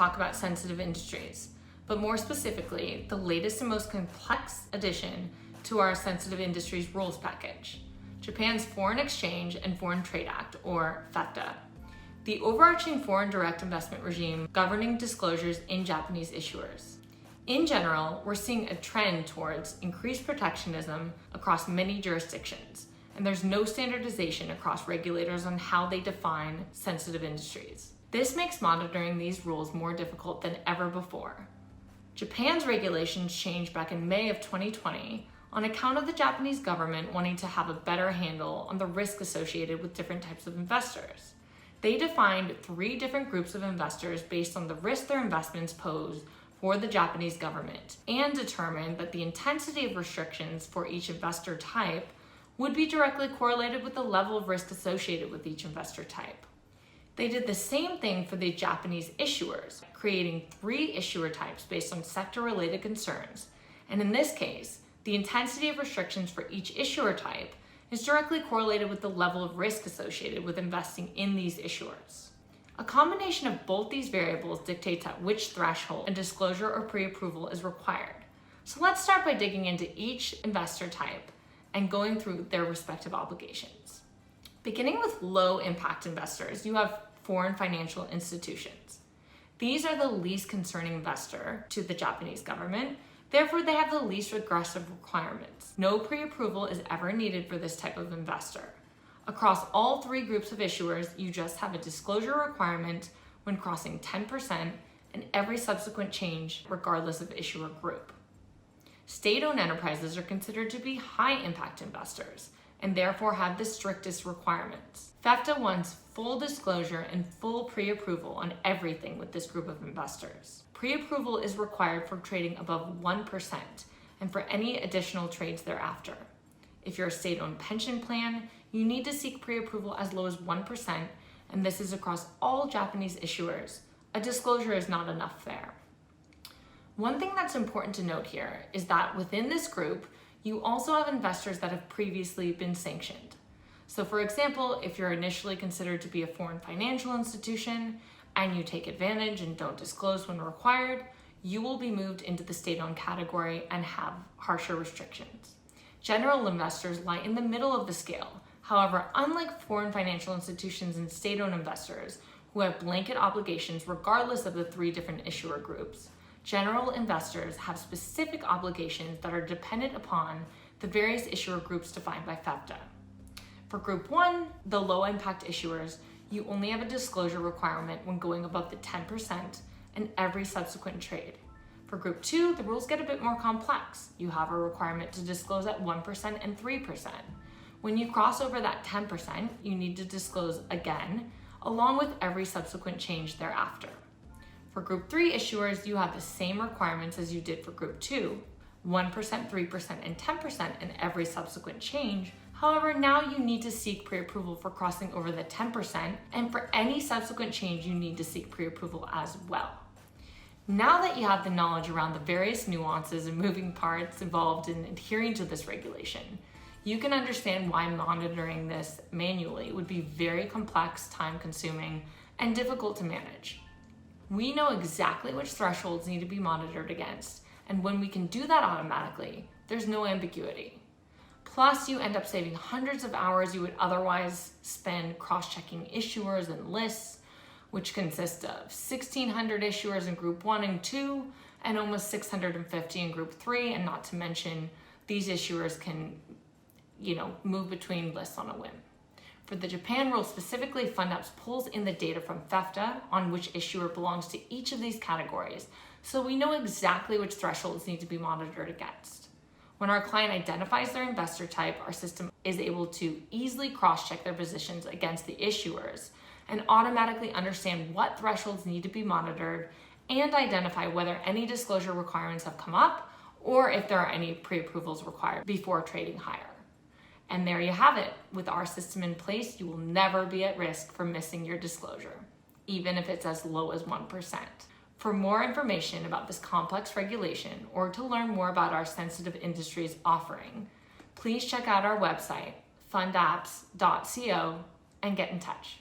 talk about sensitive industries, but more specifically, the latest and most complex addition to our sensitive industries rules package, Japan's Foreign Exchange and Foreign Trade Act, or FEFTA, the overarching foreign direct investment regime governing disclosures in Japanese issuers. In general, we're seeing a trend towards increased protectionism across many jurisdictions, and there's no standardization across regulators on how they define sensitive industries. This makes monitoring these rules more difficult than ever before. Japan's regulations changed back in May of 2020 on account of the Japanese government wanting to have a better handle on the risk associated with different types of investors. They defined 3 different groups of investors based on the risk their investments pose for the Japanese government, and determined that the intensity of restrictions for each investor type would be directly correlated with the level of risk associated with each investor type. They did the same thing for the Japanese issuers, creating 3 issuer types based on sector-related concerns. And in this case, the intensity of restrictions for each issuer type is directly correlated with the level of risk associated with investing in these issuers. A combination of both these variables dictates at which threshold a disclosure or pre-approval is required. So let's start by digging into each investor type and going through their respective obligations. Beginning with low impact investors, you have foreign financial institutions. These are the least concerning investor to the Japanese government. Therefore, they have the least aggressive requirements. No pre-approval is ever needed for this type of investor. Across all 3 groups of issuers, you just have a disclosure requirement when crossing 10% and every subsequent change, regardless of issuer group. State-owned enterprises are considered to be high-impact investors and therefore have the strictest requirements. FEFTA wants full disclosure and full pre-approval on everything with this group of investors. Pre-approval is required for trading above 1% and for any additional trades thereafter. If you're a state-owned pension plan, you need to seek pre-approval as low as 1%, and this is across all Japanese issuers. A disclosure is not enough there. One thing that's important to note here is that within this group, you also have investors that have previously been sanctioned. So for example, if you're initially considered to be a foreign financial institution and you take advantage and don't disclose when required, you will be moved into the state-owned category and have harsher restrictions. General investors lie in the middle of the scale. However, unlike foreign financial institutions and state-owned investors who have blanket obligations regardless of the 3 different issuer groups, general investors have specific obligations that are dependent upon the various issuer groups defined by FEFTA. For Group 1, the low-impact issuers, you only have a disclosure requirement when going above the 10% in every subsequent trade. For Group 2, the rules get a bit more complex. You have a requirement to disclose at 1% and 3%. When you cross over that 10%, you need to disclose again, along with every subsequent change thereafter. For Group 3 issuers, you have the same requirements as you did for Group 2, 1%, 3%, and 10% in every subsequent change. However, now you need to seek pre-approval for crossing over the 10%, and for any subsequent change, you need to seek pre-approval as well. Now that you have the knowledge around the various nuances and moving parts involved in adhering to this regulation, you can understand why monitoring this manually would be very complex, time-consuming, and difficult to manage. We know exactly which thresholds need to be monitored against, and when we can do that automatically, there's no ambiguity. Plus, you end up saving hundreds of hours you would otherwise spend cross-checking issuers and lists, which consist of 1,600 issuers in Group 1 and 2, and almost 650 in Group 3, and not to mention, these issuers can, move between lists on a whim. For the Japan rule specifically, FundApps pulls in the data from FEFTA on which issuer belongs to each of these categories, so we know exactly which thresholds need to be monitored against. When our client identifies their investor type, our system is able to easily cross-check their positions against the issuers and automatically understand what thresholds need to be monitored and identify whether any disclosure requirements have come up or if there are any pre-approvals required before trading higher. And there you have it. With our system in place, you will never be at risk for missing your disclosure, even if it's as low as 1%. For more information about this complex regulation or to learn more about our sensitive industries offering, please check out our website, fundapps.co, and get in touch.